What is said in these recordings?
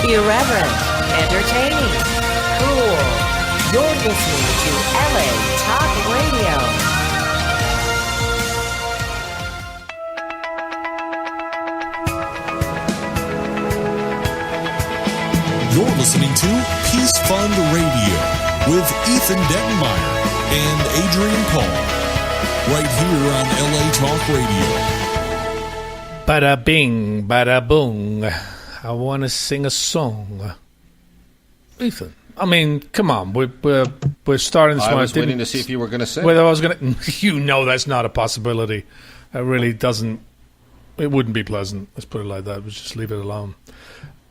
Irreverent, entertaining, cool. You're listening to LA Talk Radio. You're listening to Peace Fund Radio with Ethan Dettenmaier and Adrian Paul, right here on LA Talk Radio. Bada bing, bada boom. I want to sing a song. Ethan, I mean, come on. We're starting this one. I was waiting to see if you were going to say. Whether I was going to. You know that's not a possibility. It really doesn't. It wouldn't be pleasant. Let's put it like that. We'll just leave it alone.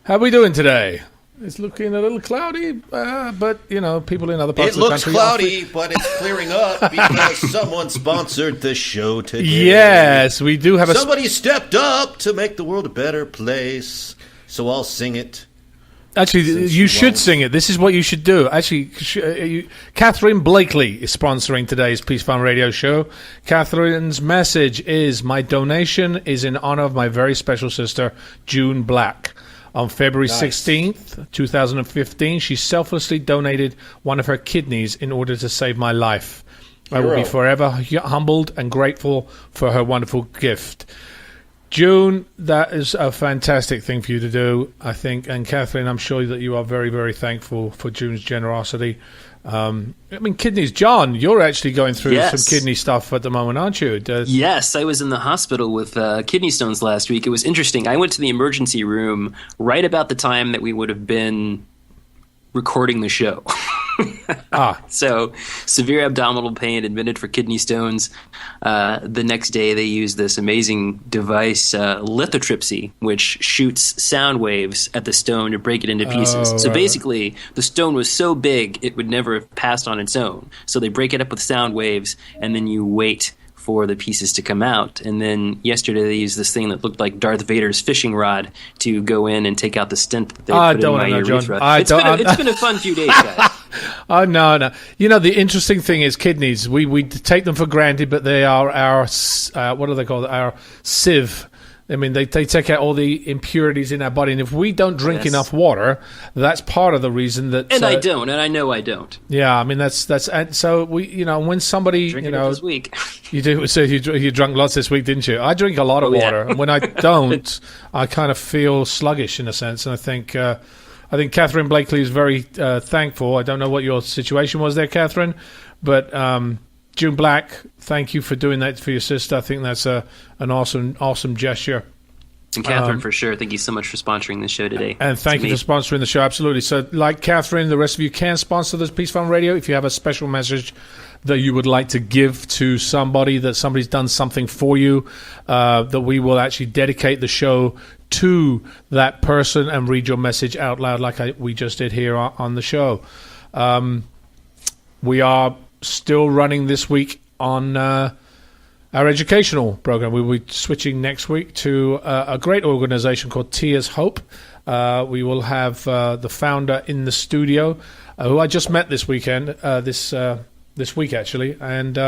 How are we doing today? It's looking a little cloudy, but, you know, people in other parts of the country... It looks cloudy, but it's clearing up because someone sponsored the show today. Yes, we do have Somebody stepped up to make the world a better place, so I'll sing it. Actually, you should sing it. This is what you should do. Actually, Catherine Blakely is sponsoring today's Peace Fund Radio show. Catherine's message is, my donation is in honor of my very special sister, June Black. On February 16th, 2015, she selflessly donated one of her kidneys in order to save my life. I will be forever humbled and grateful for her wonderful gift. June, that is a fantastic thing for you to do, I think. And Catherine, I'm sure that you are very, very thankful for June's generosity. I mean, kidneys. John, you're actually going through some kidney stuff at the moment, aren't you? Yes, I was in the hospital with kidney stones last week. It was interesting. I went to the emergency room right about the time that we would have been recording the show. So severe abdominal pain, admitted for kidney stones. The next day they used this amazing device, lithotripsy, which shoots sound waves at the stone to break it into pieces. Basically, the stone was so big it would never have passed on its own. So they break it up with sound waves, and then you wait for the pieces to come out. And then yesterday they used this thing that looked like Darth Vader's fishing rod to go in and take out the stent that they put in my urethra. It's been a fun few days, guys. Oh, no. You know, the interesting thing is kidneys. We take them for granted, but they are our, what do they call it? Our sieve. I mean, they take out all the impurities in our body. And if we don't drink enough water, that's part of the reason that... And I don't, and I know I don't. Yeah, I mean, that's and so we, you know, when somebody, Drinking you know... this week. You do, so you drank lots this week, didn't you? I drink a lot of water. And when I don't, I kind of feel sluggish in a sense. And I think Catherine Blakely is very thankful. I don't know what your situation was there, Catherine, but June Black, thank you for doing that for your sister. I think that's an awesome gesture. And Catherine, for sure, thank you so much for sponsoring the show today. And thank you for sponsoring the show, absolutely. So like Catherine, the rest of you can sponsor this Peace Fund Radio if you have a special message that you would like to give to somebody, that somebody's done something for you, that we will actually dedicate the show to that person and read your message out loud like we just did here on the show. We are still running this week on our educational program. We'll be switching next week to a great organization called Tia's Hope. We will have the founder in the studio, who I just met this weekend, this week actually. And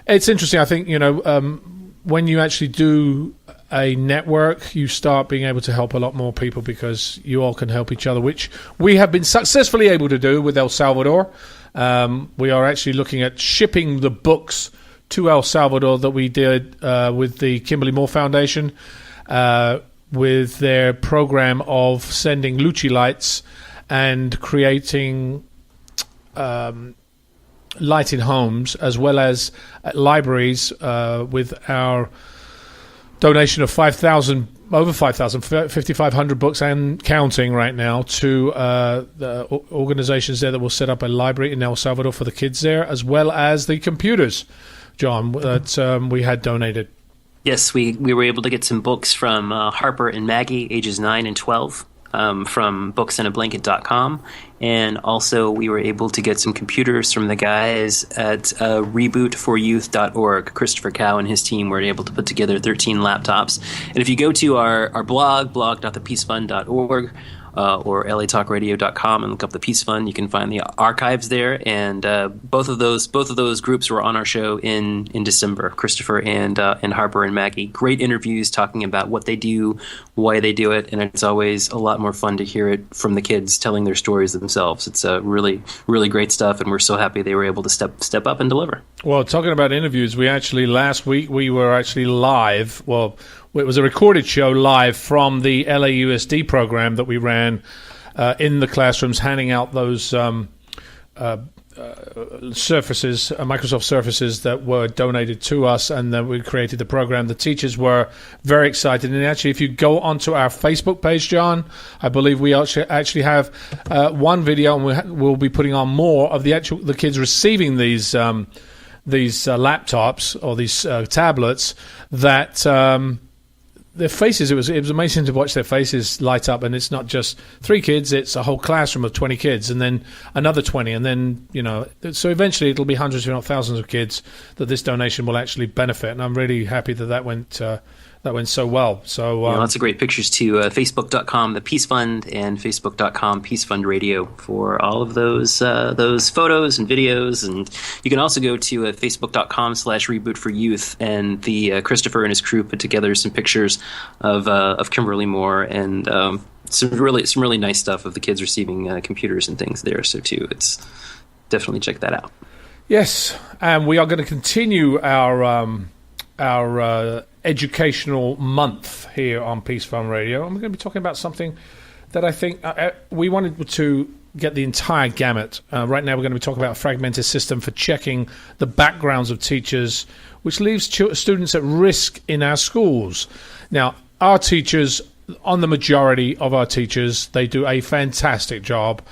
it's interesting. I think, you know, when you actually do a network, you start being able to help a lot more people because you all can help each other, which we have been successfully able to do with El Salvador. We are actually looking at shipping the books to El Salvador that we did with the Kimberly Moore Foundation, with their program of sending Lucci lights and creating light in homes, as well as libraries, with our donation of 5,500 books and counting right now to the organizations there that will set up a library in El Salvador for the kids there, as well as the computers, John, that we had donated. Yes, we were able to get some books from Harper and Maggie, ages 9 and 12, from booksinablanket.com. And also we were able to get some computers from the guys at rebootforyouth.org. Christopher Cow and his team were able to put together 13 laptops. And if you go to our blog, blog.thepeacefund.org, or latalkradio.com and look up the Peace Fund. You can find the archives there. And both of those groups were on our show in December. Christopher and Harper and Maggie. Great interviews talking about what they do, why they do it, and it's always a lot more fun to hear it from the kids telling their stories themselves. It's really, really great stuff, and we're so happy they were able to step up and deliver. Well, talking about interviews, last week we were actually live. Well, it was a recorded show live from the LAUSD program that we ran in the classrooms, handing out those Surfaces, Microsoft Surfaces that were donated to us, and then we created the program. The teachers were very excited, and actually, if you go onto our Facebook page, John, I believe we actually have one video, and we'll be putting on more of the kids receiving these laptops or these tablets that. Their faces, it was amazing to watch their faces light up, and it's not just 3 kids, it's a whole classroom of 20 kids, and then another 20, and then, so eventually it'll be hundreds, if not thousands of kids that this donation will actually benefit, and I'm really happy that went so well. So lots of great pictures too. Facebook.com, the Peace Fund, and Facebook.com, Peace Fund Radio for all of those photos and videos. And you can also go to Facebook.com/Reboot for Youth, and Christopher and his crew put together some pictures of Kimberly Moore and some really nice stuff of the kids receiving computers and things there. So too, it's definitely check that out. Yes, and we are going to continue our educational month here on Peace Fund Radio. And we're going to be talking about something that I think we wanted to get the entire gamut. Right now we're going to be talking about a fragmented system for checking the backgrounds of teachers, which leaves students at risk in our schools. Now, our teachers, on the majority of our teachers, they do a fantastic job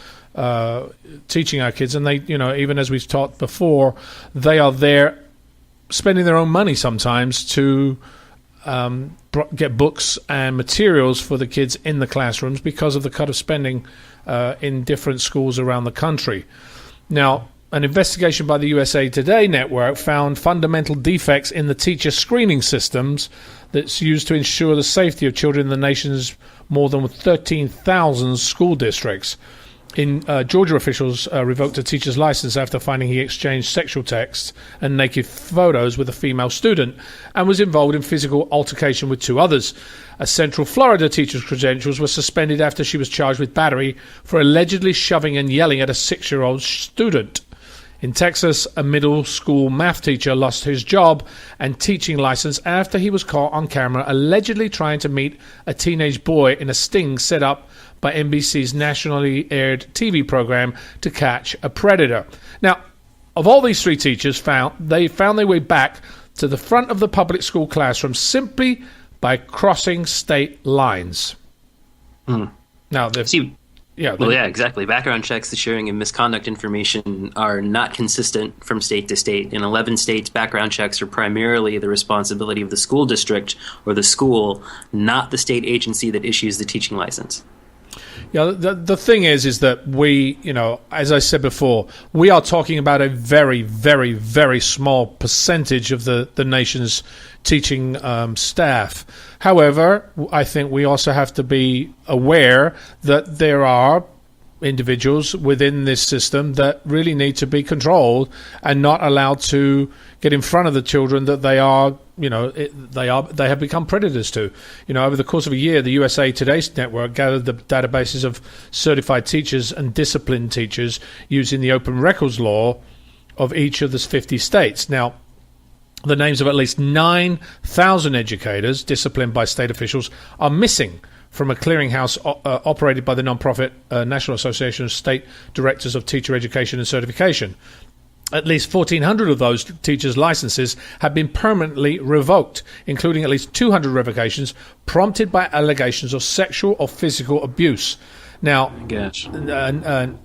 teaching our kids. And they, even as we've taught before, they are there spending their own money sometimes to get books and materials for the kids in the classrooms because of the cut of spending in different schools around the country. Now, an investigation by the USA Today network found fundamental defects in the teacher screening systems that's used to ensure the safety of children in the nation's more than 13,000 school districts. In Georgia, officials revoked a teacher's license after finding he exchanged sexual texts and naked photos with a female student and was involved in physical altercation with 2 others. A Central Florida teacher's credentials were suspended after she was charged with battery for allegedly shoving and yelling at a 6-year-old student. In Texas, a middle school math teacher lost his job and teaching license after he was caught on camera allegedly trying to meet a teenage boy in a sting set up by NBC's nationally aired TV program To Catch a Predator. Now, of all these 3 teachers, found their way back to the front of the public school classroom simply by crossing state lines. Now, exactly. Background checks, the sharing of misconduct information are not consistent from state to state. In 11 states, background checks are primarily the responsibility of the school district or the school, not the state agency that issues the teaching license. Yeah, the thing is that we, as I said before, we are talking about a very, very, very small percentage of the nation's teaching staff. However, I think we also have to be aware that there are individuals within this system that really need to be controlled and not allowed to get in front of the children that they have become predators to. Over the course of a year, the USA Today network gathered the databases of certified teachers and disciplined teachers using the open records law of each of the 50 states. Now, the names of at least 9,000 educators disciplined by state officials are missing from a clearinghouse operated by the nonprofit National Association of State Directors of Teacher Education and Certification. At least 1,400 of those teachers' licenses have been permanently revoked, including at least 200 revocations prompted by allegations of sexual or physical abuse. Now,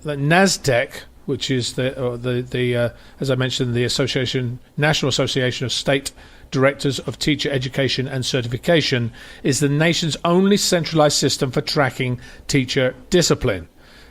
NASDAQ, which is the as I mentioned, the National Association of State Directors of Teacher Education and Certification, is the nation's only centralized system for tracking teacher discipline.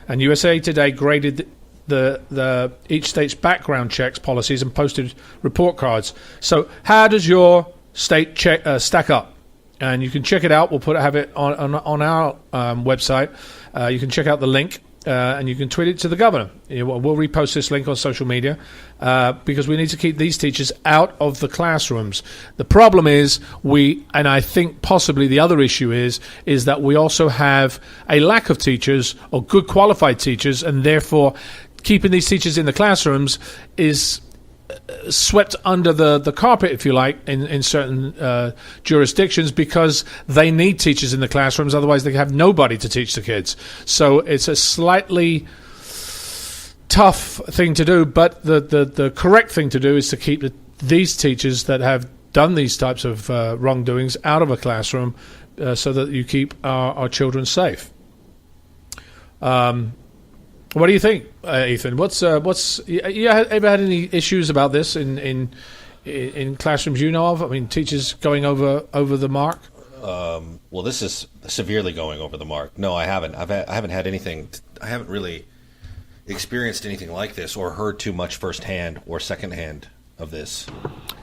And USA Today graded the each state's background checks policies and posted report cards. So how does your state stack up? And you can check it out. We'll have it on our website. You can check out the link. And you can tweet it to the governor. We'll repost this link on social media because we need to keep these teachers out of the classrooms. The problem is and I think possibly the other issue is that we also have a lack of teachers or good qualified teachers, and therefore keeping these teachers in the classrooms is swept under the carpet, if you like, in certain jurisdictions, because they need teachers in the classrooms, otherwise they have nobody to teach the kids. So it's a slightly tough thing to do, but the correct thing to do is to keep these teachers that have done these types of wrongdoings out of a classroom so that you keep our children safe. What do you think, Ethan? You ever had any issues about this in classrooms you know of? I mean, teachers going over the mark. Well, this is severely going over the mark. No, I haven't. I haven't had anything. I haven't really experienced anything like this or heard too much firsthand or secondhand of this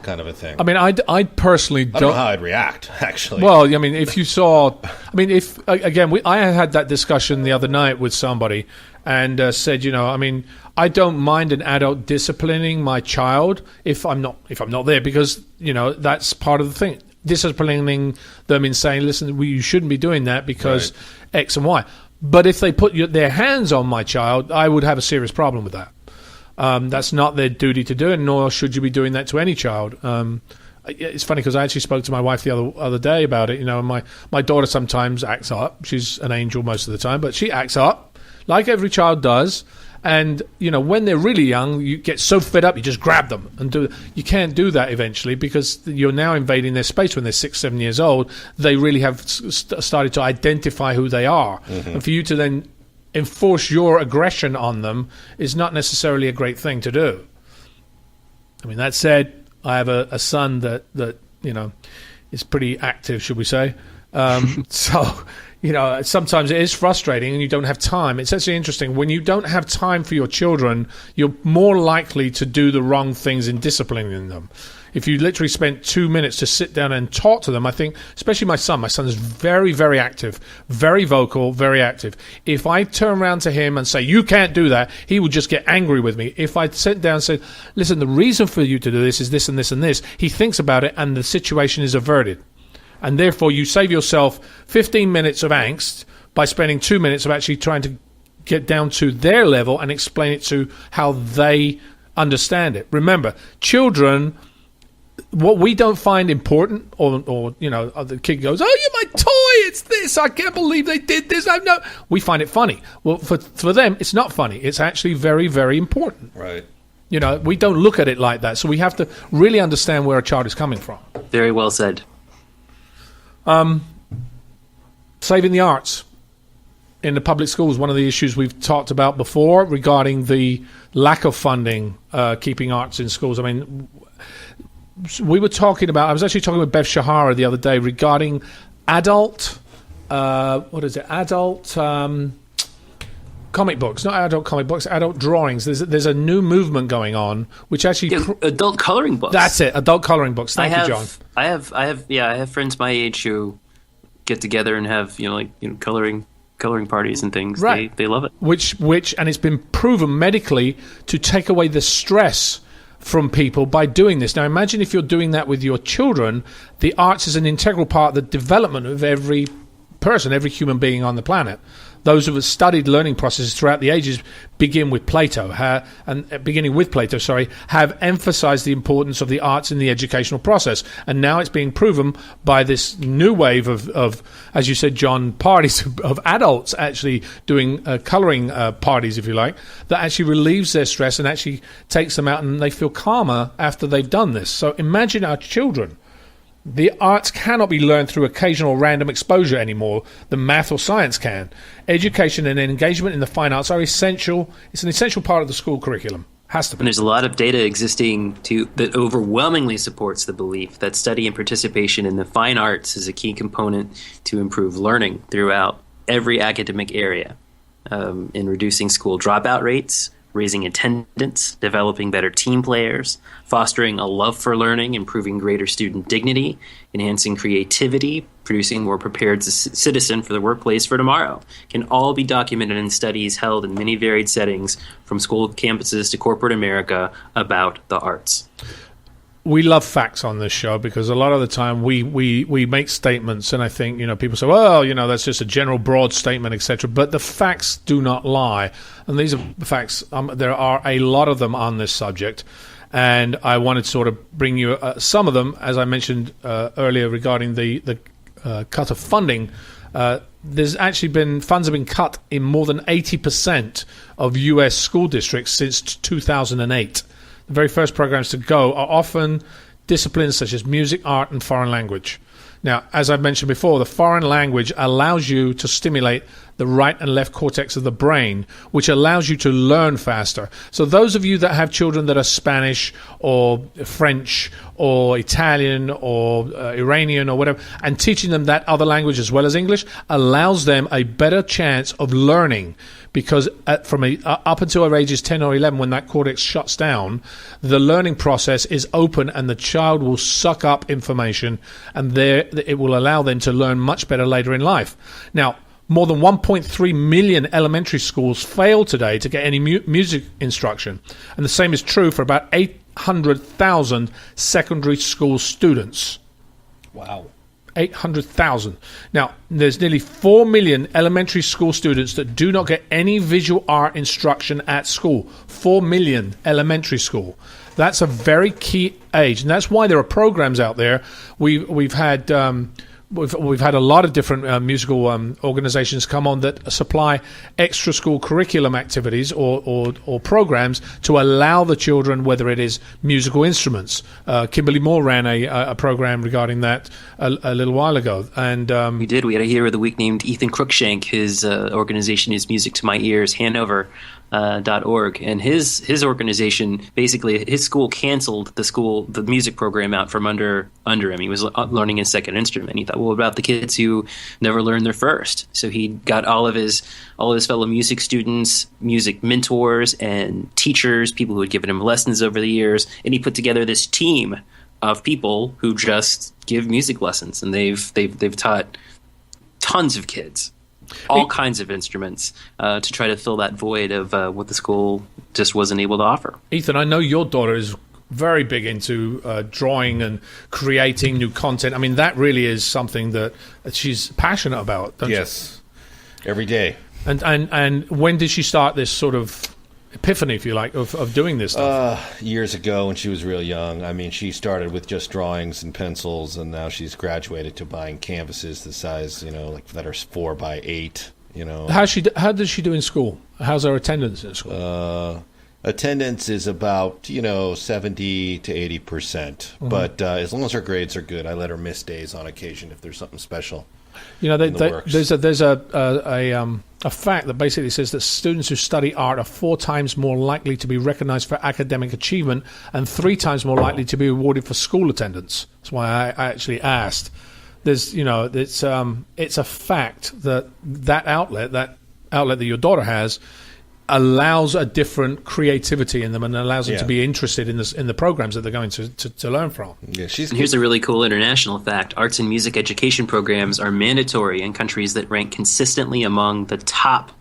kind of a thing. I mean, I personally don't know how I'd react, actually. Well, I mean, if you saw, I mean, I had that discussion the other night with somebody and said, I mean, I don't mind an adult disciplining my child if I'm not there, because that's part of the thing. Disciplining them in saying, listen, you shouldn't be doing that because right. X and Y. But if they put their hands on my child, I would have a serious problem with that. That's not their duty to do, and nor should you be doing that to any child. It's funny because I actually spoke to my wife the other day about it. My daughter sometimes acts up. She's an angel most of the time, but she acts up like every child does. And when they're really young, you get so fed up, you just grab them and do. You can't do that eventually because you're now invading their space. When they're 6, 7 years old, they really have started to identify who they are, mm-hmm. and for you to then enforce your aggression on them is not necessarily a great thing to do. I mean, that said, I have a son that is pretty active, should we say. So, sometimes it is frustrating and you don't have time. It's actually interesting. When you don't have time for your children, you're more likely to do the wrong things in disciplining them. If you literally spent 2 minutes to sit down and talk to them, I think, especially my son is very, very active, very vocal, very active. If I turn around to him and say, you can't do that, he would just get angry with me. If I sit down and say, listen, the reason for you to do this is this and this and this, he thinks about it and the situation is averted. And therefore, you save yourself 15 minutes of angst by spending 2 minutes of actually trying to get down to their level and explain it to how they understand it. Remember, children, what we don't find important, or the kid goes, oh, you're my toy, it's this, I can't believe they did this. We find it funny. Well, for them, it's not funny. It's actually very, very important. Right. We don't look at it like that. So we have to really understand where a child is coming from. Very well said. Saving the arts in the public schools, one of the issues we've talked about before regarding the lack of funding, keeping arts in schools. I mean, I was actually talking with Bev Shahara the other day regarding adult comic books, not adult comic books, adult drawings. There's a new movement going on, which actually adult coloring books. That's it, adult coloring books. Thank you, John. I have friends my age who get together and have coloring parties and things. Right. They love it. Which and it's been proven medically to take away the stress from people by doing this. Now imagine if you're doing that with your children. The arts is an integral part of the development of every person, every human being on the planet. Those who have studied learning processes throughout the ages, beginning with Plato, have emphasized the importance of the arts in the educational process. And now it's being proven by this new wave of as you said, John, parties of adults actually doing coloring parties, if you like, that actually relieves their stress and actually takes them out and they feel calmer after they've done this. So imagine our children. The arts cannot be learned through occasional random exposure anymore than math or science can. Education and engagement in the fine arts are essential. It's an essential part of the school curriculum. Has to be. And there's a lot of data existing that overwhelmingly supports the belief that study and participation in the fine arts is a key component to improve learning throughout every academic area, in reducing school dropout rates, raising attendance, developing better team players, fostering a love for learning, improving greater student dignity, enhancing creativity, producing more prepared citizen for the workplace for tomorrow, can all be documented in studies held in many varied settings, from school campuses to corporate America, about the arts. We love facts on this show because a lot of the time we make statements, and I think, people say, well, that's just a general broad statement, etc. But the facts do not lie. And these are facts. There are a lot of them on this subject. And I wanted to sort of bring you some of them, as I mentioned earlier regarding the cut of funding. There's actually funds have been cut in more than 80% of U.S. school districts since 2008. The very first programs to go are often disciplines such as music, art, and foreign language. Now, as I've mentioned before, the foreign language allows you to stimulate the right and left cortex of the brain, which allows you to learn faster. So those of you that have children that are Spanish or French or Italian or Iranian or whatever, and teaching them that other language as well as English allows them a better chance of learning, because up until ages 10 or 11, when that cortex shuts down, the learning process is open and the child will suck up information, and it will allow them to learn much better later in life. Now, more than 1.3 million elementary schools fail today to get any music instruction, and the same is true for about 800,000 secondary school students. Wow. 800,000. Now, there's nearly 4 million elementary school students that do not get any visual art instruction at school. 4 million elementary school. That's a very key age, and that's why there are programs out there. We've had a lot of different musical organizations come on that supply extra school curriculum activities or programs to allow the children, whether it is musical instruments. Kimberly Moore ran a program regarding that a little while ago. And we did. We had a hero of the week named Ethan Cruikshank. His organization is Music to My Ears, Hanover. .org, and his organization, basically his school canceled the music program out from under him. He was learning his second instrument. He thought, well, what about the kids who never learned their first? So he got all of his fellow music students, music mentors, and teachers, people who had given him lessons over the years, and he put together this team of people who just give music lessons, and they've taught tons of kids all kinds of instruments to try to fill that void of what the school just wasn't able to offer. Ethan, I know your daughter is very big into drawing and creating new content. I mean, that really is something that she's passionate about, don't Yes, every day. And when did she start this sort of epiphany, if you like, of doing this stuff? Years ago when she was real young. I mean, she started with just drawings and pencils, and now she's graduated to buying canvases the size, like that are 4 by 8. How does she do in school? How's her attendance in school? Attendance is about 70 to 80%. Mm-hmm. But as long as her grades are good, I let her miss days on occasion if there's something special. There's a fact that basically says that students who study art are 4 times more likely to be recognized for academic achievement and 3 times more likely to be awarded for school attendance. That's why I actually asked. It's a fact that outlet that your daughter has allows a different creativity in them and allows them to be interested in the programs that they're going to learn from. Yeah, here's a really cool international fact. Arts and music education programs are mandatory in countries that rank consistently among the top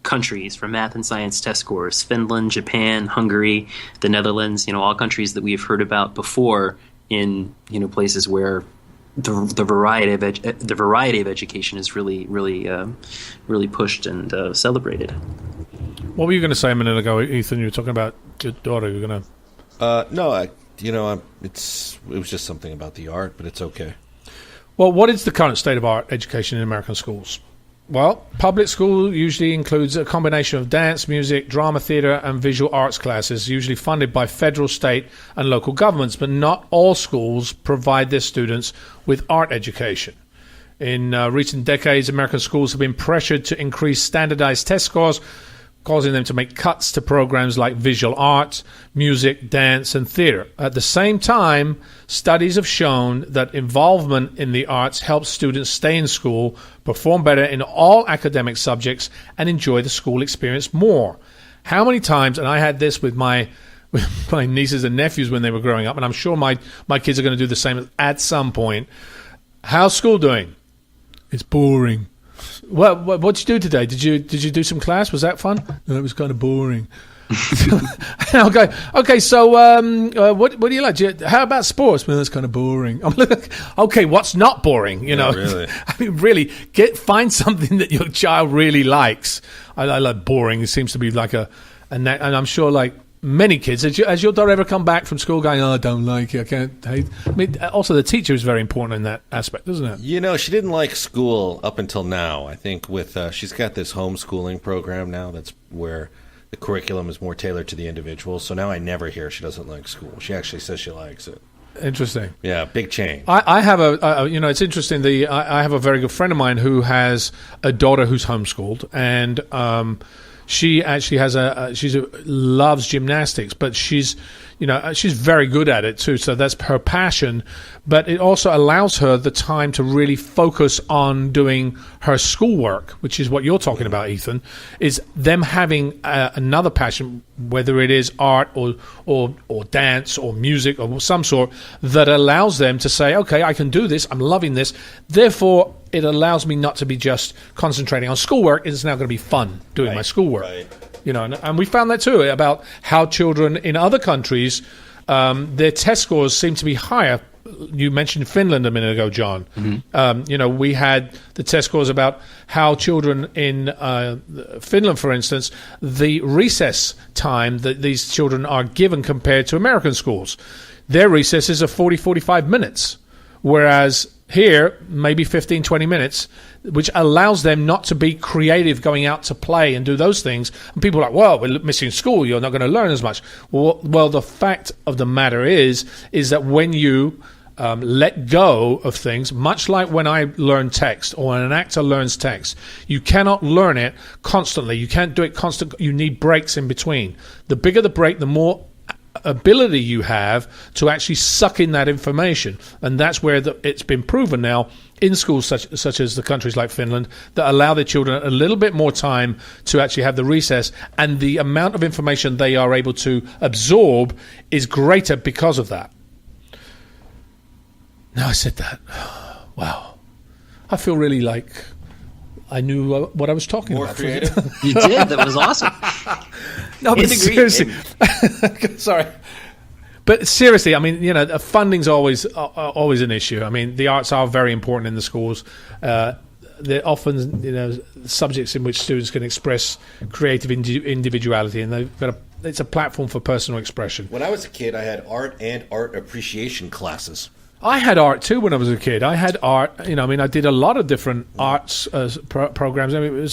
countries for math and science test scores. Finland, Japan, Hungary, the Netherlands, all countries that we've heard about before in places where the variety of education is really pushed and celebrated. What were you going to say a minute ago, Ethan? You were talking about your daughter. You were going to... No, it was just something about the art, but it's okay. Well, what is the current state of art education in American schools? Well, public school usually includes a combination of dance, music, drama, theater, and visual arts classes, usually funded by federal, state, and local governments, but not all schools provide their students with art education. In recent decades, American schools have been pressured to increase standardized test scores, causing them to make cuts to programs like visual arts, music, dance, and theater. At the same time, studies have shown that involvement in the arts helps students stay in school, perform better in all academic subjects, and enjoy the school experience more. How many times, and I had this with my nieces and nephews when they were growing up, and I'm sure my kids are going to do the same at some point. How's school doing? It's boring. What did you do today? Did you do some class? Was that fun? No, it was kind of boring. Okay. So what do you like? How about sports? Well, that's kind of boring. I'm like, okay, what's not boring? You know, really. I mean, really, find something that your child really likes. I like boring. It seems to be like and I'm sure like many kids. Has your daughter ever come back from school going, "Oh, I don't like it. I can't hate." I mean, also the teacher is very important in that aspect, isn't it? You know, she didn't like school up until now. I think with she's got this homeschooling program now. That's where the curriculum is more tailored to the individual. So now I never hear she doesn't like school. She actually says she likes it. Interesting. Yeah, big change. I have it's interesting. I have a very good friend of mine who has a daughter who's homeschooled, and she actually has loves gymnastics, but she's very good at it too. So that's her passion, but it also allows her the time to really focus on doing her schoolwork, which is what you're talking about, Ethan, is them having another passion, whether it is art or dance or music or some sort, that allows them to say, okay, I can do this. I'm loving this. Therefore, it allows me not to be just concentrating on schoolwork. It's now going to be fun doing my schoolwork. Right. You know, and we found that too about how children in other countries, their test scores seem to be higher. You mentioned Finland a minute ago, John. Mm-hmm. We had the test scores about how children in Finland, for instance, the recess time that these children are given compared to American schools. Their recesses are 40, 45 minutes, whereas here, maybe 15, 20 minutes, which allows them not to be creative going out to play and do those things. And people are like, well, we're missing school. You're not going to learn as much. Well, the fact of the matter is that when you let go of things, much like when I learn text or when an actor learns text, you cannot learn it constantly. You can't do it constantly. You need breaks in between. The bigger the break, the more ability you have to actually suck in that information, and that's where it's been proven now in schools such as the countries like Finland that allow their children a little bit more time to actually have the recess, and the amount of information they are able to absorb is greater because of that. Now I said that, wow, I feel really like I knew what I was talking more about. Creative. You did. That was awesome. No, but seriously, sorry. But seriously, I mean, funding's always an issue. I mean, the arts are very important in the schools. They're often, subjects in which students can express creative individuality, and it's a platform for personal expression. When I was a kid, I had art and art appreciation classes. I had art too when I was a kid. I had art. I did a lot of different arts programs. I mean,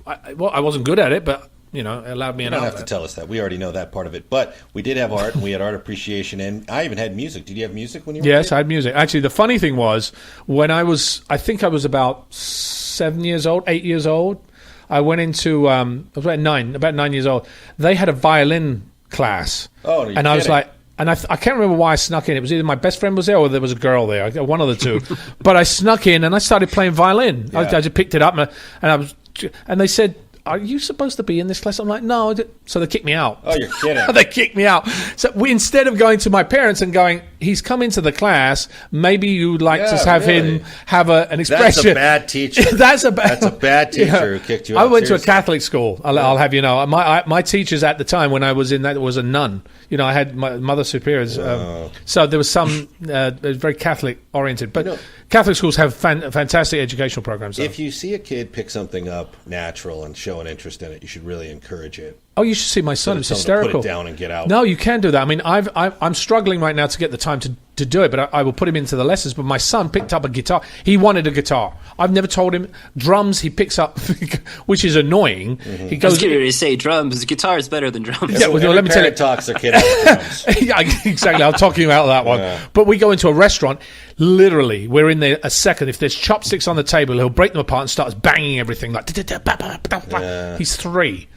I wasn't good at it, but it allowed me an outlet. You don't have to tell us that. We already know that part of it. But we did have art, and we had art appreciation, and I even had music. Did you have music when you were a kid? I had music. Actually, the funny thing was, when I think I was about 8 years old, I went into, I was about 9 years old. They had a violin class. Oh, no, and I was like, and I can't remember why I snuck in. It was either my best friend was there or there was a girl there, one of the two. But I snuck in and I started playing violin. Yeah. I just picked it up and they said, "Are you supposed to be in this class?" I'm like, "No." So they kicked me out. Oh, you're kidding. They kicked me out. So instead of going to my parents and going, "He's come into the class, maybe you'd like to have him have an expression." That's a bad teacher. That's a bad teacher who kicked you out. I went to a Catholic school. I'll have you know. My teachers at the time when I was in that was a nun. I had my mother superiors. So there was some very Catholic oriented. But Catholic schools have fantastic educational programs. Though. If you see a kid pick something up natural and show an interest in it, you should really encourage it. Oh, you should see my son. It's hysterical. Put it down and get out. No, you can do that. I mean, I'm struggling right now to get the time to do it, but I will put him into the lessons. But my son picked up a guitar. He wanted a guitar. I've never told him. Drums he picks up, which is annoying. Mm-hmm. He goes. I was getting ready to say drums. Guitar is better than drums. Yeah, well, let me tell you. Talks their kid out of drums. Yeah, exactly. I'll talk you out of that one. Yeah. But we go into a restaurant. Literally, we're in there a second. If there's chopsticks on the table, he'll break them apart and starts banging everything like. Yeah. He's 3.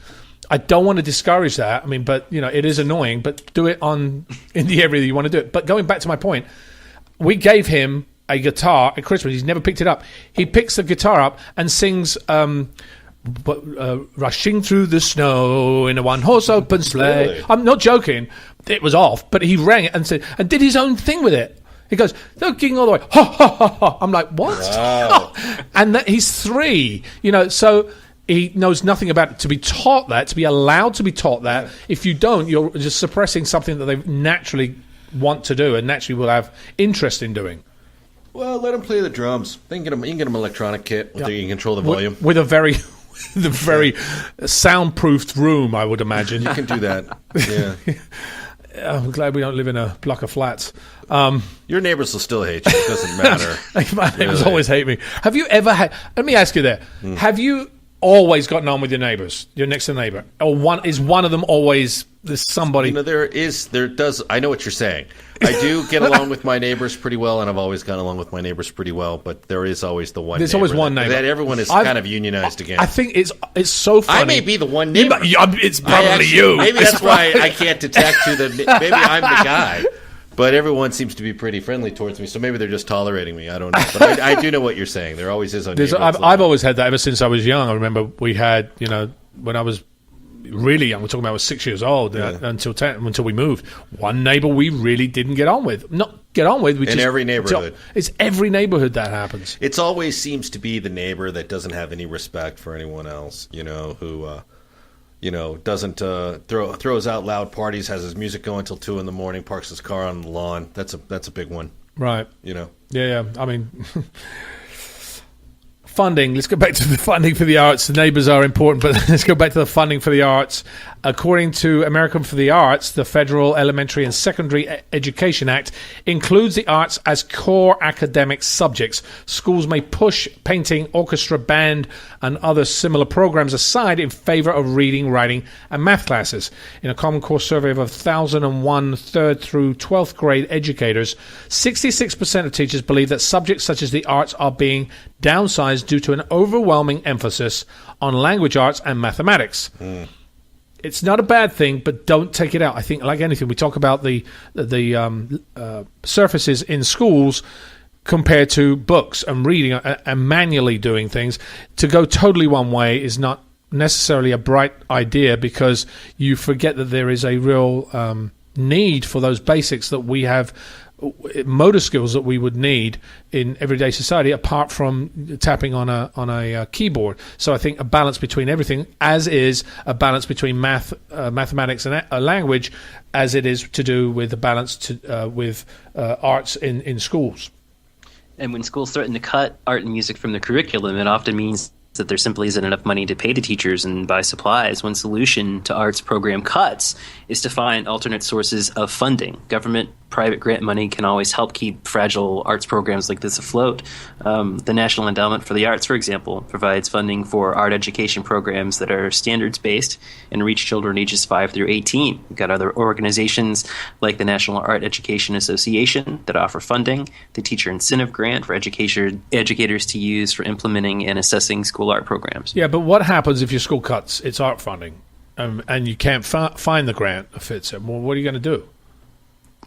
I don't want to discourage that. I mean, but it is annoying. But do it in the area that you want to do it. But going back to my point, we gave him a guitar at Christmas. He's never picked it up. He picks the guitar up and sings rushing through the snow in a one-horse open sleigh. Really? I'm not joking. It was off, but he rang it and said, and did his own thing with it. He goes, looking all the way, ha, ha, ha, ha. I'm like, what? Wow. And he's 3, so he knows nothing about it. To be taught that, to be allowed to be taught that, if you don't, you're just suppressing something that they naturally want to do and naturally will have interest in doing. Well, let him play the drums. You can get him an electronic kit with you can control the volume. With a very soundproofed room, I would imagine. You can do that. Yeah. I'm glad we don't live in a block of flats. Your neighbors will still hate you. It doesn't matter. My neighbors always hate me. Have you ever had... Let me ask you there. Have you always gotten on with your neighbors, your next door neighbor? Or is one of them always... There's somebody... there does... I know what you're saying. I do get along with my neighbors pretty well, and I've always gotten along with my neighbors pretty well, but there is always the one There's neighbor. always one neighbor. That everyone is kind of unionized against. I think it's so funny. I may be the one neighbor. It's probably you. Maybe that's why I can't detect who maybe I'm the guy. But everyone seems to be pretty friendly towards me, so maybe they're just tolerating me. I don't know. But I do know what you're saying. There always is a neighbor. I've always had that ever since I was young. I remember we had, when I was really young, we're talking about I was 6 years old until we moved. One neighbor we really didn't get on with. Not get on with. In every neighborhood. It's every neighborhood that happens. It always seems to be the neighbor that doesn't have any respect for anyone else, who... doesn't throws out loud parties, has his music going till 2 a.m, parks his car on the lawn. That's a big one, right? Yeah. I mean, funding. Let's go back to the funding for the arts. The neighbors are important, but let's go back to the funding for the arts. According to American for the Arts, the Federal Elementary and Secondary Education Act includes the arts as core academic subjects. Schools may push painting, orchestra, band, and other similar programs aside in favor of reading, writing, and math classes. In a Common Core survey of 1,001 3rd through 12th grade educators, 66% of teachers believe that subjects such as the arts are being downsized due to an overwhelming emphasis on language arts and mathematics. It's not a bad thing, but don't take it out. I think, like anything, we talk about the surfaces in schools compared to books and reading and manually doing things. To go totally one way is not necessarily a bright idea, because you forget that there is a real need for those basics that we have, motor skills that we would need in everyday society, apart from tapping on a keyboard. So I think a balance between everything, as is a balance between mathematics and language, as it is to do with the balance with arts in schools. And when schools threaten to cut art and music from the curriculum, it often means that there simply isn't enough money to pay the teachers and buy supplies. One solution to arts program cuts is to find alternate sources of funding. Government, private grant money can always help keep fragile arts programs like this afloat. The National Endowment for the Arts, for example, provides funding for art education programs that are standards-based and reach children ages 5 through 18. We've got other organizations like the National Art Education Association that offer funding, the Teacher Incentive Grant for educators to use for implementing and assessing school art programs. Yeah, but what happens if your school cuts its art funding and you can't find the grant that fits it? Well, what are you going to do?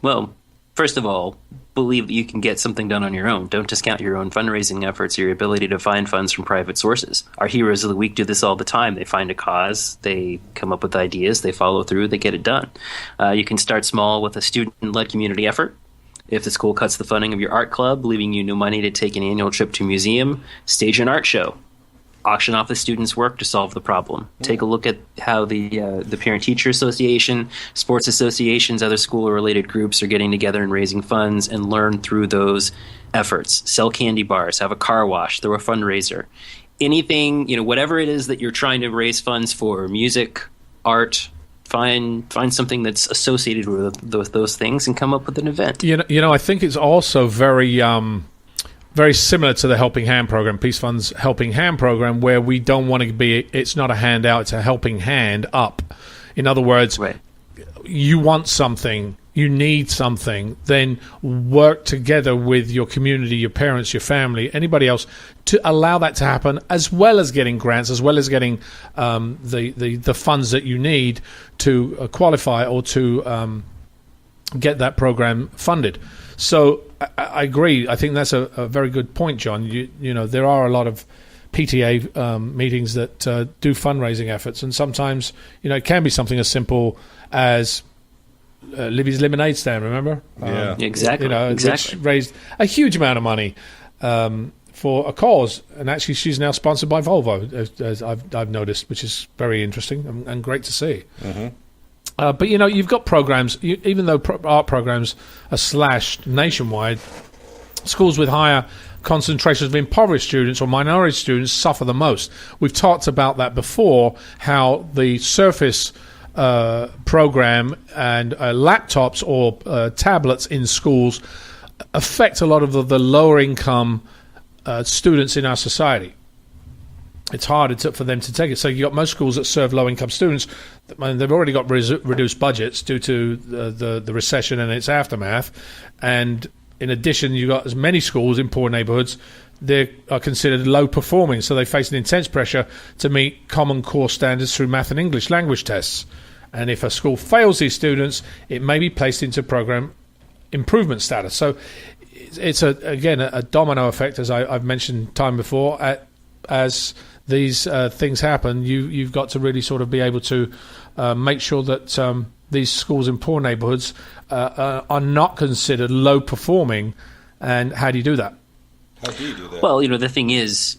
Well, first of all, believe that you can get something done on your own. Don't discount your own fundraising efforts or your ability to find funds from private sources. Our heroes of the week do this all the time. They find a cause, they come up with ideas, they follow through, they get it done. You can start small with a student-led community effort. If the school cuts the funding of your art club, leaving you no money to take an annual trip to a museum, stage an art show. Auction off the students' work to solve the problem. Take a look at how the Parent-Teacher Association, sports associations, other school-related groups are getting together and raising funds, and learn through those efforts. Sell candy bars, have a car wash, throw a fundraiser. Anything, whatever it is that you're trying to raise funds for, music, art, find something that's associated with those things and come up with an event. I think it's also very similar to the Helping Hand program, Peace Fund's Helping Hand program, where we don't want to be, it's not a handout, it's a helping hand up. In other words, right. You want something, you need something, then work together with your community, your parents, your family, anybody else, to allow that to happen, as well as getting grants, as well as getting the funds that you need to qualify or to get that program funded. So I agree. I think that's a very good point, John. There are a lot of PTA meetings that do fundraising efforts, and sometimes it can be something as simple as Libby's lemonade stand. Remember? Yeah, exactly. Which raised a huge amount of money for a cause, and actually she's now sponsored by Volvo, as I've noticed, which is very interesting and great to see. Mm-hmm. But you've got programs, even though art programs are slashed nationwide, schools with higher concentrations of impoverished students or minority students suffer the most. We've talked about that before, how the Surface program and laptops or tablets in schools affect a lot of the lower income students in our society. It's harder for them to take it. So you've got most schools that serve low-income students. They've already got reduced budgets due to the recession and its aftermath. And in addition, you've got as many schools in poor neighborhoods, they are considered low-performing. So they face an intense pressure to meet Common Core standards through math and English language tests. And if a school fails these students, it may be placed into program improvement status. So it's, again, a domino effect, as I've mentioned time before. As these things happen, you've got to really sort of be able to make sure that these schools in poor neighborhoods are not considered low performing. And how do you do that? How do you do that? Well, the thing is,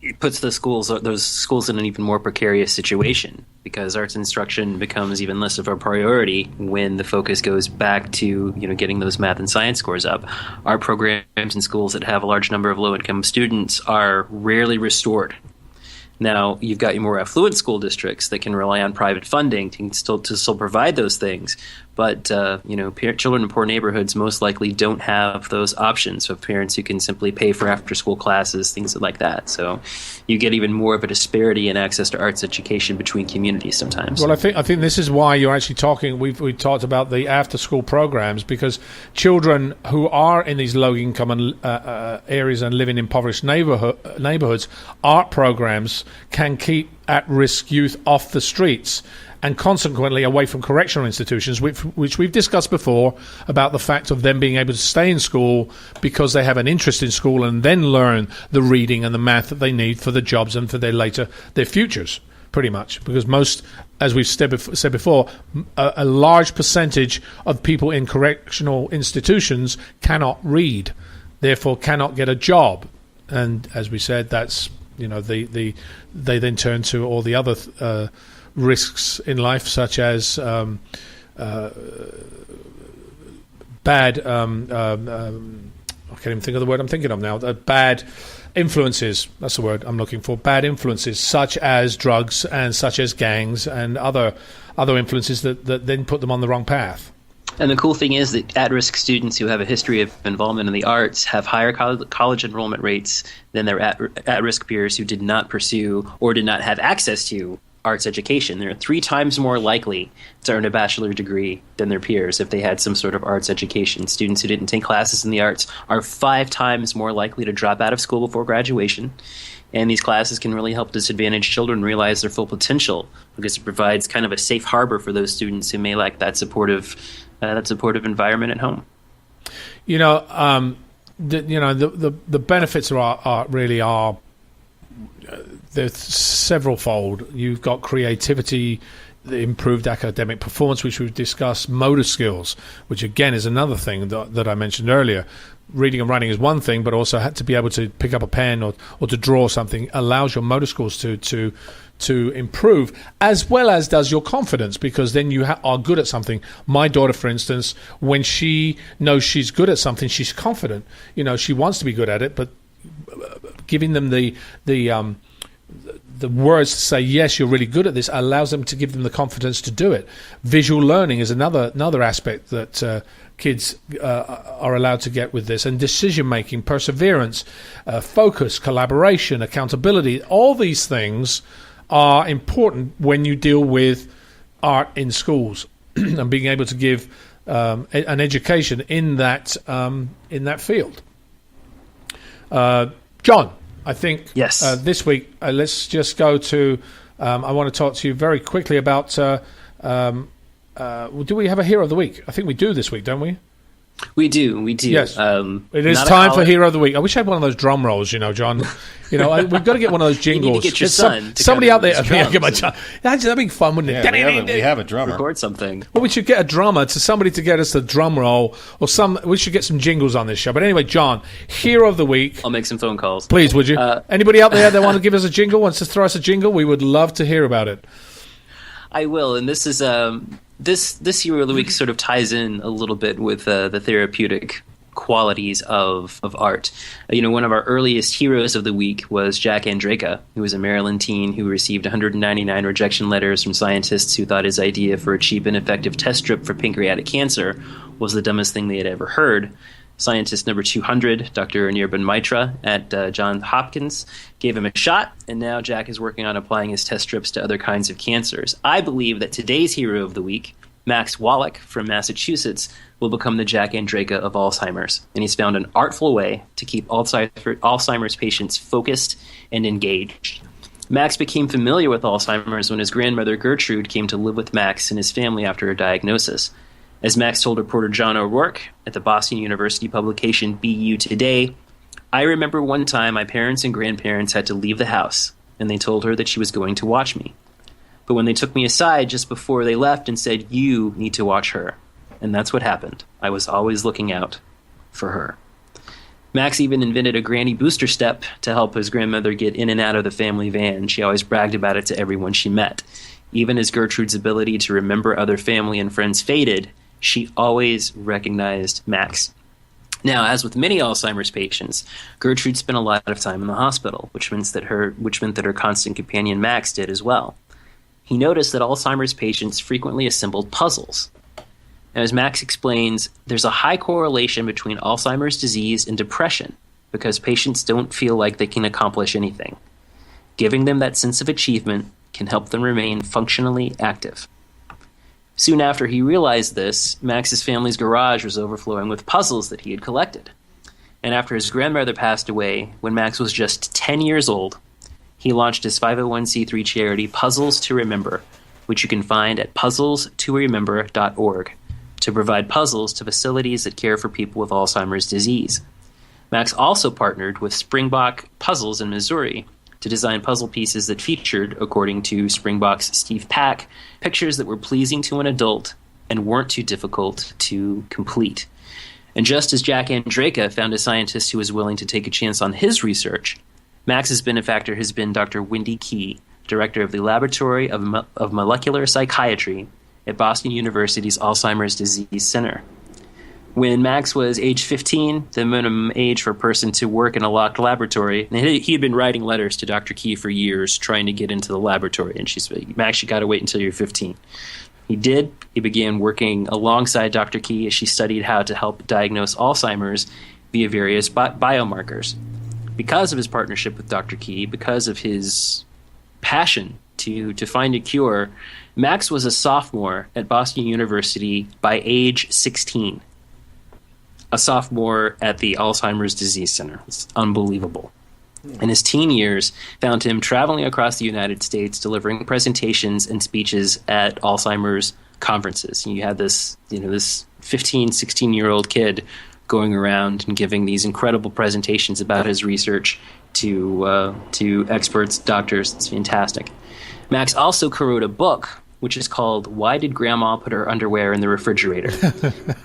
it puts those schools in an even more precarious situation, because arts instruction becomes even less of a priority when the focus goes back to getting those math and science scores up. Art programs in schools that have a large number of low-income students are rarely restored. Now, you've got your more affluent school districts that can rely on private funding to still provide those things. But, children in poor neighborhoods most likely don't have those options of parents who can simply pay for after-school classes, things like that. So you get even more of a disparity in access to arts education between communities sometimes. Well, I think this is why you're actually talking. We've talked about the after-school programs, because children who are in these low-income areas and live in impoverished neighborhoods, art programs can keep at-risk youth off the streets and consequently away from correctional institutions, which we've discussed before, about the fact of them being able to stay in school because they have an interest in school and then learn the reading and the math that they need for the jobs and for their futures, pretty much. Because most, as we've said before, a large percentage of people in correctional institutions cannot read, therefore cannot get a job. And as we said, that's, they then turn to all the other risks in life, such as bad I can't even think of the word I'm thinking of now. Bad influences, that's the word I'm looking for. Bad influences, such as drugs and such as gangs and other influences that then put them on the wrong path. And the cool thing is that at-risk students who have a history of involvement in the arts have higher college enrollment rates than their at-risk peers who did not pursue or did not have access to arts education. They're 3 times more likely to earn a bachelor's degree than their peers if they had some sort of arts education. Students who didn't take classes in the arts are 5 times more likely to drop out of school before graduation. And these classes can really help disadvantaged children realize their full potential, because it provides kind of a safe harbor for those students who may lack that supportive environment at home. The benefits are really they're several-fold. You've got creativity, the improved academic performance, which we've discussed, motor skills, which again is another thing that I mentioned earlier. Reading and writing is one thing, but also to be able to pick up a pen or to draw something allows your motor skills to improve, as well as does your confidence, because then you are good at something. My daughter, for instance, when she knows she's good at something, she's confident. She wants to be good at it, but giving them the words to say, yes, you're really good at this, allows them to give them the confidence to do it. Visual learning is another aspect that kids are allowed to get with this, and decision making, perseverance, focus, collaboration, accountability. All these things are important when you deal with art in schools and being able to give an education in that field. John, I think yes. This week, let's just go to. I want to talk to you very quickly about. Do we have a hero of the week? I think we do this week, don't we? We do. Yes. It is time for Hero of the Week. I wish I had one of those drum rolls, John. We've got to get one of those jingles. You need to get your son. Somebody out there. Get my son. That'd be fun, wouldn't it? Yeah, we have a drummer. Record something. Well, we should get a drummer to somebody to get us the drum roll, or we should get some jingles on this show. But anyway, John, Hero of the Week. I'll make some phone calls. Please, would you? Anybody out there that want to give us a jingle, wants to throw us a jingle? We would love to hear about it. I will, and this is this Hero of the Week sort of ties in a little bit with the therapeutic qualities of art. One of our earliest heroes of the week was Jack Andreka, who was a Maryland teen who received 199 rejection letters from scientists who thought his idea for a cheap and effective test strip for pancreatic cancer was the dumbest thing they had ever heard. Scientist number 200, Dr. Anirban Mitra at Johns Hopkins, gave him a shot, and now Jack is working on applying his test strips to other kinds of cancers. I believe that today's hero of the week, Max Wallack from Massachusetts, will become the Jack Andreka of Alzheimer's, and he's found an artful way to keep Alzheimer's patients focused and engaged. Max became familiar with Alzheimer's when his grandmother Gertrude came to live with Max and his family after her diagnosis. As Max told reporter John O'Rourke at the Boston University publication BU Today, "I remember one time my parents and grandparents had to leave the house, and they told her that she was going to watch me. But when they took me aside just before they left and said, 'You need to watch her,' and that's what happened. I was always looking out for her." Max even invented a granny booster step to help his grandmother get in and out of the family van. She always bragged about it to everyone she met. Even as Gertrude's ability to remember other family and friends faded, she always recognized Max. Now, as with many Alzheimer's patients, Gertrude spent a lot of time in the hospital, which meant that her constant companion Max did as well. He noticed that Alzheimer's patients frequently assembled puzzles. As Max explains, there's a high correlation between Alzheimer's disease and depression because patients don't feel like they can accomplish anything. Giving them that sense of achievement can help them remain functionally active. Soon after he realized this, Max's family's garage was overflowing with puzzles that he had collected. And after his grandmother passed away, when Max was just 10 years old, he launched his 501c3 charity Puzzles to Remember, which you can find at puzzlestoremember.org, to provide puzzles to facilities that care for people with Alzheimer's disease. Max also partnered with Springbok Puzzles in Missouri to design puzzle pieces that featured, according to Springbok's Steve Pack, pictures that were pleasing to an adult and weren't too difficult to complete. And just as Jack Andreka found a scientist who was willing to take a chance on his research, Max's benefactor has been Dr. Wendy Key, director of the Laboratory of Molecular Psychiatry at Boston University's Alzheimer's Disease Center. When Max was age 15, the minimum age for a person to work in a locked laboratory, and he had been writing letters to Dr. Key for years trying to get into the laboratory, and she said, "Max, you got to wait until you're 15. He did. He began working alongside Dr. Key as she studied how to help diagnose Alzheimer's via various biomarkers. Because of his partnership with Dr. Key, because of his passion to find a cure, Max was a sophomore at Boston University by age 16. A sophomore at the Alzheimer's Disease Center. It's unbelievable. And his teen years found him traveling across the United States, delivering presentations and speeches at Alzheimer's conferences. And you had this 15, 16-year-old kid going around and giving these incredible presentations about his research to experts, doctors. It's fantastic. Max also co-wrote a book which is called "Why Did Grandma Put Her Underwear in the Refrigerator?"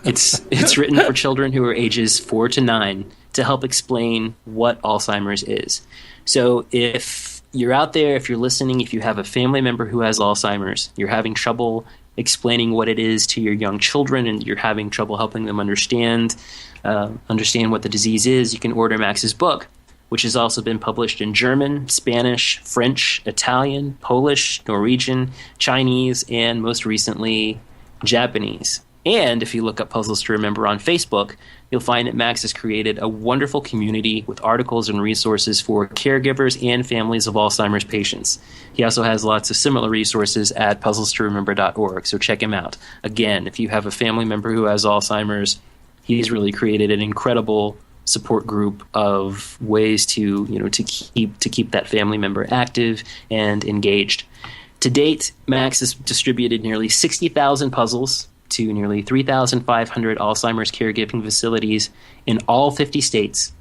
It's written for children who are ages 4 to 9 to help explain what Alzheimer's is. So if you're out there, if you're listening, if you have a family member who has Alzheimer's, you're having trouble explaining what it is to your young children, and you're having trouble helping them understand what the disease is, you can order Max's book, which has also been published in German, Spanish, French, Italian, Polish, Norwegian, Chinese, and most recently, Japanese. And if you look up Puzzles to Remember on Facebook, you'll find that Max has created a wonderful community with articles and resources for caregivers and families of Alzheimer's patients. He also has lots of similar resources at puzzlestoremember.org, so check him out. Again, if you have a family member who has Alzheimer's, he's really created an incredible support group of ways to keep that family member active and engaged. To date, Max has distributed nearly 60,000 puzzles to nearly 3,500 Alzheimer's caregiving facilities in all 50 states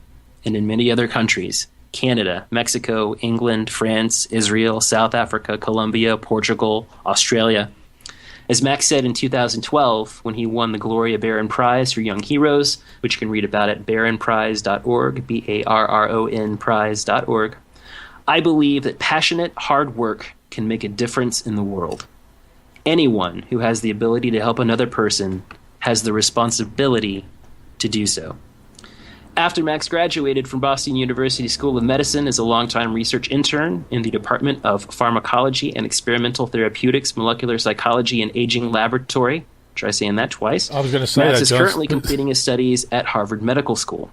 and in many other countries: Canada, Mexico, England, France, Israel, South Africa, Colombia, Portugal, Australia. As Max said in 2012, when he won the Gloria Barron Prize for Young Heroes, which you can read about at barronprize.org, BARRON prize.org, "I believe that passionate, hard work can make a difference in the world. Anyone who has the ability to help another person has the responsibility to do so." After Max graduated from Boston University School of Medicine as a longtime research intern in the Department of Pharmacology and Experimental Therapeutics, Molecular Psychology, and Aging Laboratory, try saying that twice, I was going to say Max that, is Josh. currently completing his studies at Harvard Medical School.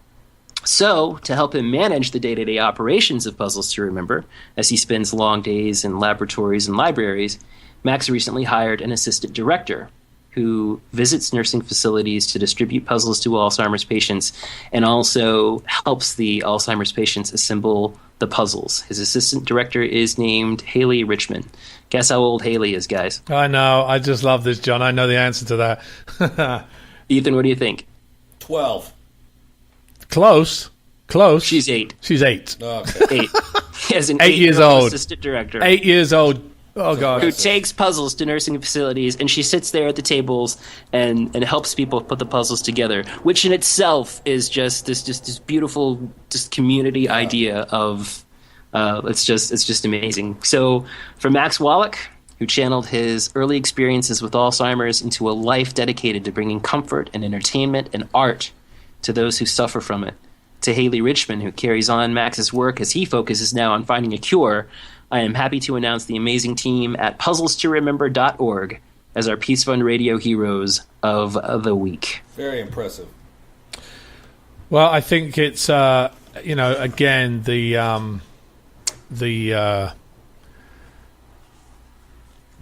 So, to help him manage the day-to-day operations of Puzzles to Remember, as he spends long days in laboratories and libraries, Max recently hired an assistant director who visits nursing facilities to distribute puzzles to Alzheimer's patients and also helps the Alzheimer's patients assemble the puzzles. His assistant director is named Haley Richmond. Guess how old Haley is, guys? I know. I just love this, John. I know the answer to that. Ethan, what do you think? 12. Close. She's 8. She's 8. Okay. 8. He has an 8 years 8-year-old old. assistant director. 8 years old. Oh, God. Who takes puzzles to nursing facilities, and she sits there at the tables and helps people put the puzzles together, which in itself is just this beautiful just community idea of it's just amazing. So for Max Wallack, who channeled his early experiences with Alzheimer's into a life dedicated to bringing comfort and entertainment and art to those who suffer from it, to Haley Richmond, who carries on Max's work as he focuses now on finding a cure, I am happy to announce the amazing team at puzzlestoremember.org as our Peace Fund Radio Heroes of the Week. Very impressive. Well, I think it's, again, the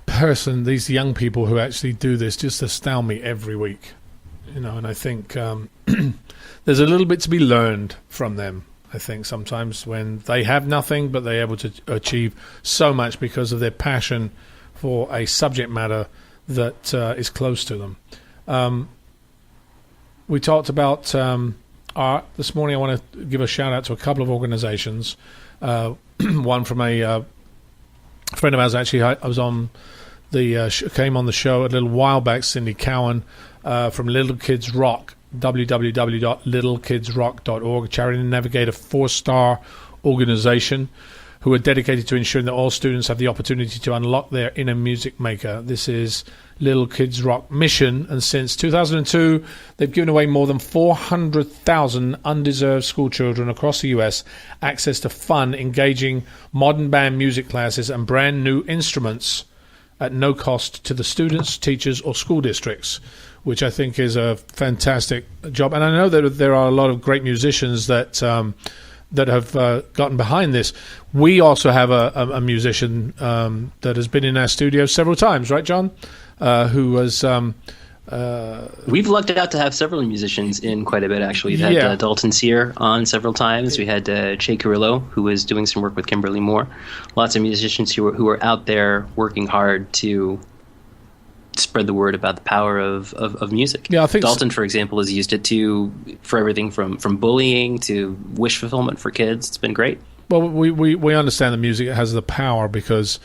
person, these young people who actually do this just astound me every week. And I think there's a little bit to be learned from them. I think sometimes when they have nothing, but they're able to achieve so much because of their passion for a subject matter that is close to them. We talked about art this morning. I want to give a shout out to a couple of organizations. One from a friend of ours, actually. I was on came on the show a little while back, Cindy Cowan from Little Kids Rock, www.littlekidsrock.org, charity navigator 4-star organization who are dedicated to ensuring that all students have the opportunity to unlock their inner music maker. This is Little Kids Rock mission, and since 2002 they've given away more than 400,000 undeserved school children across the US access to fun, engaging modern band music classes and brand new instruments at no cost to the students, teachers, or school districts, which I think is a fantastic job. And I know that there are a lot of great musicians that have gotten behind this. We also have a musician that has been in our studio several times, right, John? Who was... We've lucked out to have several musicians in quite a bit, actually. We've had Dalton Sear on several times. We had Che Carrillo, who was doing some work with Kimberly Moore. Lots of musicians who are out there working hard to spread the word about the power of music. Yeah, I think Dalton, for example, has used it for everything from bullying to wish fulfillment for kids. It's been great. Well, we understand that music has the power because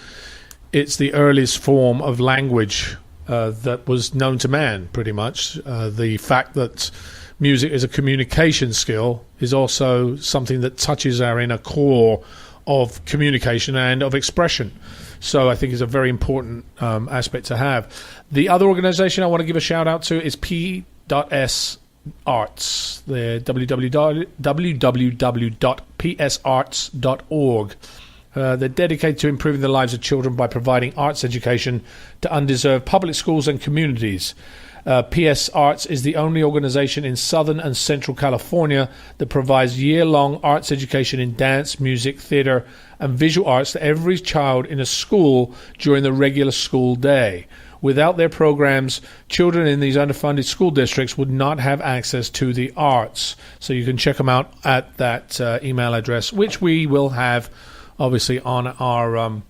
it's the earliest form of language that was known to man, pretty much. The fact that music is a communication skill is also something that touches our inner core of communication and of expression. So I think it's a very important aspect to have. The other organization I want to give a shout out to is P.S. Arts. They're www.psarts.org. They're dedicated to improving the lives of children by providing arts education to undeserved public schools and communities. PS Arts is the only organization in Southern and Central California that provides year-long arts education in dance, music, theater, and visual arts to every child in a school during the regular school day. Without their programs, children in these underfunded school districts would not have access to the arts. So you can check them out at that email address, which we will have obviously on our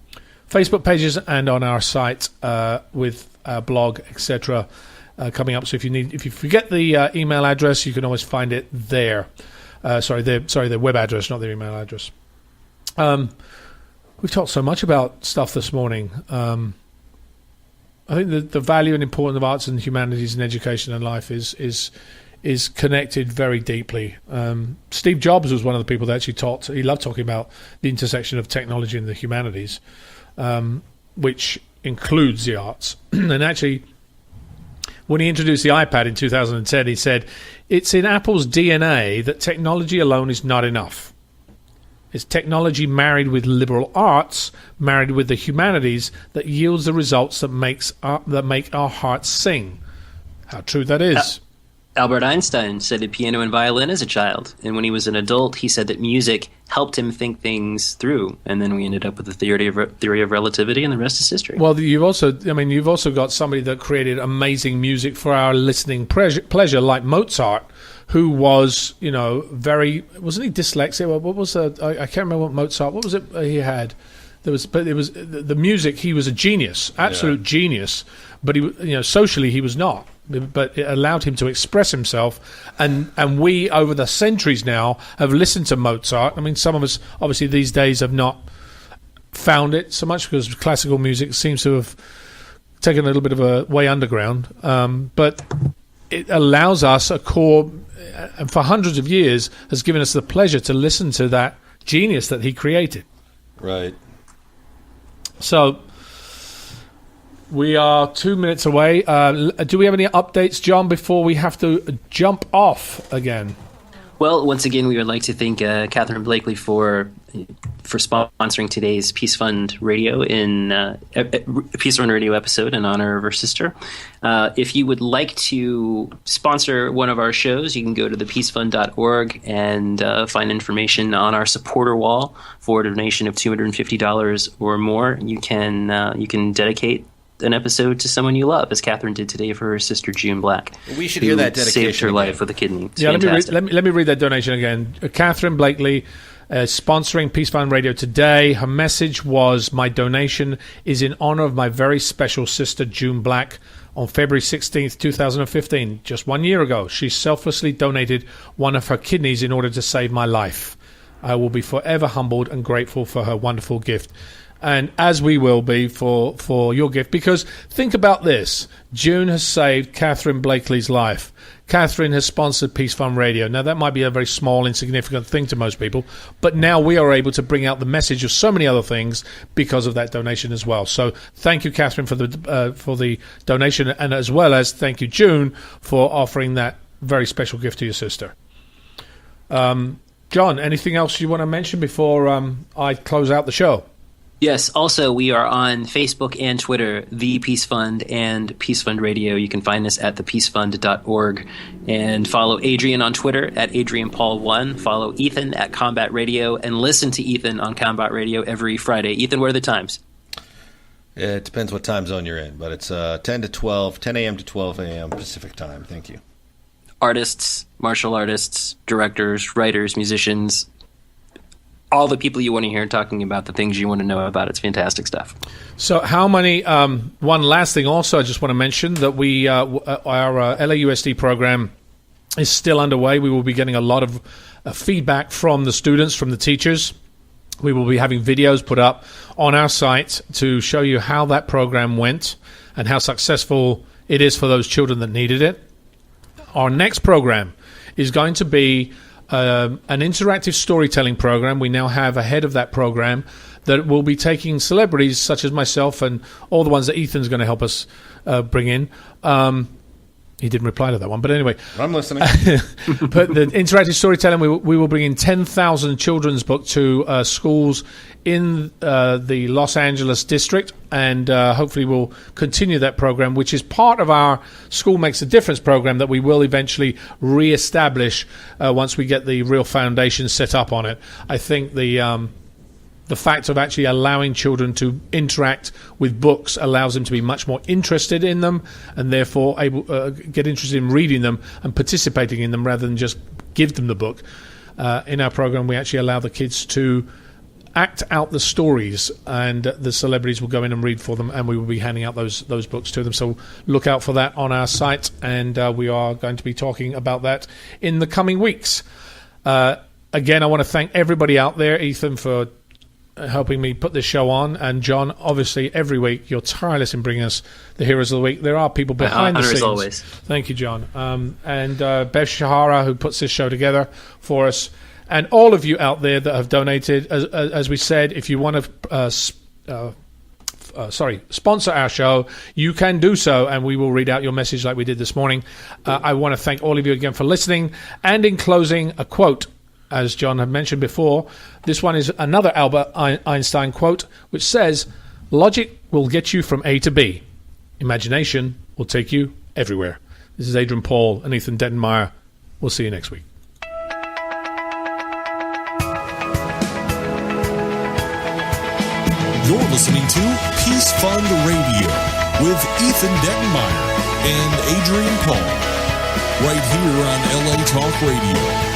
Facebook pages and on our site with our blog, etc. coming up. So if you forget the email address, you can always find it there. Their web address, not their email address. We've talked so much about stuff this morning. I think the value and importance of arts and humanities in education and life is connected very deeply. Steve Jobs was one of the people that actually taught. He loved talking about the intersection of technology and the humanities, which includes the arts. And actually, when he introduced the iPad in 2010, he said, "It's in Apple's DNA that technology alone is not enough. It's technology married with liberal arts, married with the humanities, that yields the results that make our hearts sing." How true that is. Albert Einstein studied piano and violin as a child, and when he was an adult, he said that music helped him think things through, and then we ended up with the theory of relativity, and the rest is history. Well, you've also got somebody that created amazing music for our listening pleasure, like Mozart, who was, wasn't he dyslexic? What was I can't remember what Mozart. What was it he had? It was the music. He was a genius, absolute genius. But he, socially, he was not. But it allowed him to express himself, and we over the centuries now have listened to Mozart. I mean, some of us obviously these days have not found it so much because classical music seems to have taken a little bit of a way underground. But it allows us a core, and for hundreds of years has given us the pleasure to listen to that genius that he created. Right. So we are 2 minutes away. Do we have any updates, John, before we have to jump off again? Well, once again, we would like to thank Catherine Blakely for sponsoring today's Peace Fund Radio Peace Fund Radio episode in honor of her sister. If you would like to sponsor one of our shows, you can go to thepeacefund.org and find information on our supporter wall for a donation of $250 or more. You can dedicate an episode to someone you love, as Catherine did today for her sister June Black. We should hear that dedication. Saved her again. life with a kidney. It's let me read that donation again. Catherine Blakely, sponsoring Peace Fund Radio today. Her message was, "My donation is in honor of my very special sister June Black. On February 16th, 2015, just 1 year ago, she selflessly donated one of her kidneys in order to save my life. I will be forever humbled and grateful for her wonderful gift." And as we will be for your gift, because think about this. June has saved Catherine Blakely's life. Catherine has sponsored Peace Fund Radio. Now, that might be a very small, insignificant thing to most people, but now we are able to bring out the message of so many other things because of that donation as well. So thank you, Catherine, for the donation, and as well as thank you, June, for offering that very special gift to your sister. John, anything else you want to mention before I close out the show? Yes. Also, we are on Facebook and Twitter, The Peace Fund and Peace Fund Radio. You can find us at thepeacefund.org. And follow Adrian on Twitter at AdrianPaul1. Follow Ethan at Combat Radio. And listen to Ethan on Combat Radio every Friday. Ethan, what are the times? It depends what time zone you're in, but it's 10 a.m. to 12 a.m. Pacific time. Thank you. Artists, martial artists, directors, writers, musicians, all the people you want to hear talking about the things you want to know about. It's fantastic stuff. So how many, one last thing also I just want to mention that we, our LAUSD program is still underway. We will be getting a lot of feedback from the students, from the teachers. We will be having videos put up on our site to show you how that program went and how successful it is for those children that needed it. Our next program is going to be an interactive storytelling program. We now have a head of that program that will be taking celebrities such as myself and all the ones that Ethan's going to help us bring in. He didn't reply to that one, but anyway. I'm listening. But the interactive storytelling, we will bring in 10,000 children's books to schools in the Los Angeles district, and hopefully we'll continue that program, which is part of our School Makes a Difference program that we will eventually reestablish once we get the real foundation set up on it. I think the fact of actually allowing children to interact with books allows them to be much more interested in them, and therefore able get interested in reading them and participating in them rather than just give them the book. In our program, we actually allow the kids to act out the stories, and the celebrities will go in and read for them, and we will be handing out those books to them. So look out for that on our site, and we are going to be talking about that in the coming weeks. Again, I want to thank everybody out there, Ethan, for helping me put this show on, and John, obviously every week you're tireless in bringing us the Heroes of the Week. There are people behind the scenes. Always. Thank you, John. And Bev Shahara, who puts this show together for us, and all of you out there that have donated. As we said, if you want to sponsor our show, you can do so, and we will read out your message like we did this morning. I want to thank all of you again for listening, and in closing, a quote. As John had mentioned before, this one is another Albert Einstein quote, which says, "Logic will get you from A to B. Imagination will take you everywhere." This is Adrian Paul and Ethan Dettenmaier. We'll see you next week. You're listening to Peace Fund Radio with Ethan Dettenmaier and Adrian Paul, right here on LA Talk Radio.